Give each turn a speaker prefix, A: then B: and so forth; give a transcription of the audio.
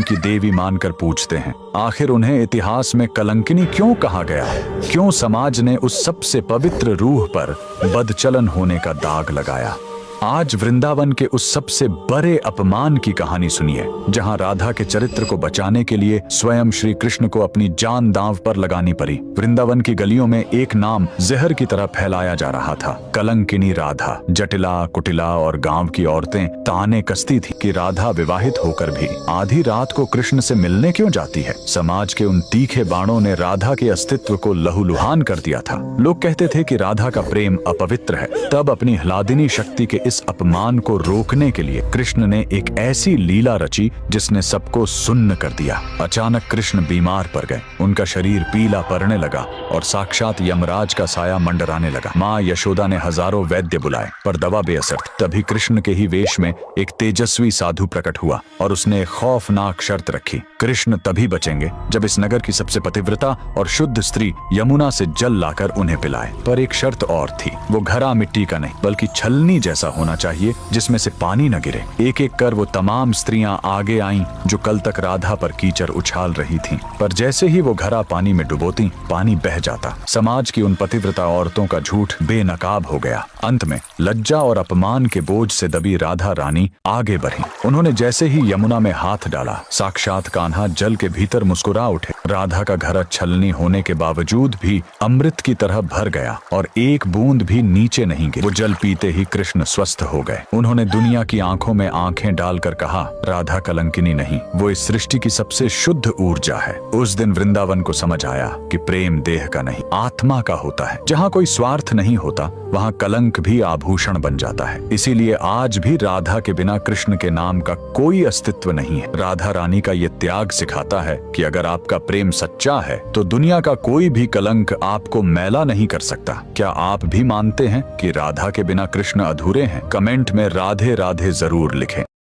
A: की देवी मानकर पूजते हैं। आखिर उन्हें इतिहास में कलंकिनी क्यों कहा गया है? क्यों समाज ने उस सबसे पवित्र रूह पर बदचलन होने का दाग लगाया? आज वृंदावन के उस सबसे बड़े अपमान की कहानी सुनिए, जहां राधा के चरित्र को बचाने के लिए स्वयं श्री कृष्ण को अपनी जान दांव पर लगानी पड़ी। वृंदावन की गलियों में एक नाम जहर की तरह फैलाया जा रहा था, कलंकिनी राधा। जटिला कुटिला और गांव की औरतें ताने कसती थी कि राधा विवाहित होकर भी आधी रात को कृष्ण से मिलने क्यों जाती है। समाज के उन तीखे बाणों ने राधा के अस्तित्व को लहूलुहान कर दिया था। लोग कहते थे कि राधा का प्रेम अपवित्र है। तब अपनी ह्लादिनी शक्ति के इस अपमान को रोकने के लिए कृष्ण ने एक ऐसी लीला रची जिसने सबको सुन्न कर दिया। अचानक कृष्ण बीमार पड़ गए, उनका शरीर पीला पड़ने लगा और साक्षात यमराज का साया मंडराने लगा। माँ यशोदा ने हजारों वैद्य बुलाए पर दवा बेअसर थी। तभी कृष्ण के ही वेश में एक तेजस्वी साधु प्रकट हुआ और उसने एक खौफनाक शर्त रखी। कृष्ण तभी बचेंगे जब इस नगर की सबसे पतिव्रता और शुद्ध स्त्री यमुना से जल लाकर उन्हें पिलाए। पर एक शर्त और थी, वो घड़ा मिट्टी का नहीं बल्कि छलनी जैसा होना चाहिए जिसमें से पानी न गिरे। एक एक कर वो तमाम स्त्रियां आगे आईं जो कल तक राधा पर कीचड़ उछाल रही थीं। पर जैसे ही वो घड़ा पानी में डुबोती, पानी बह जाता। समाज की उन पतिव्रता औरतों का झूठ बेनकाब हो गया। अंत में लज्जा और अपमान के बोझ से दबी राधा रानी आगे बढ़ी। उन्होंने जैसे ही यमुना में हाथ डाला, साक्षात कान्हा जल के भीतर मुस्कुरा उठे। राधा का घड़ा छलनी होने के बावजूद भी अमृत की तरह भर गया और एक बूंद भी नीचे नहीं गिरी। वो जल पीते ही कृष्ण स्वस्थ हो गए। उन्होंने दुनिया की आंखों में आंखें डालकर कहा, राधा कलंकिनी नहीं, वो इस सृष्टि की सबसे शुद्ध ऊर्जा है। उस दिन वृंदावन को समझ आया कि प्रेम देह का नहीं, आत्मा का होता है। जहाँ कोई स्वार्थ नहीं होता, वहाँ कलंक भी आभूषण बन जाता है। इसीलिए आज भी राधा के बिना कृष्ण के नाम का कोई अस्तित्व नहीं है। राधा रानी का ये त्याग सिखाता है कि अगर आपका प्रेम सच्चा है तो दुनिया का कोई भी कलंक आपको मैला नहीं कर सकता। क्या आप भी मानते हैं कि राधा के बिना कृष्ण अधूरे हैं? कमेंट में राधे राधे जरूर लिखें।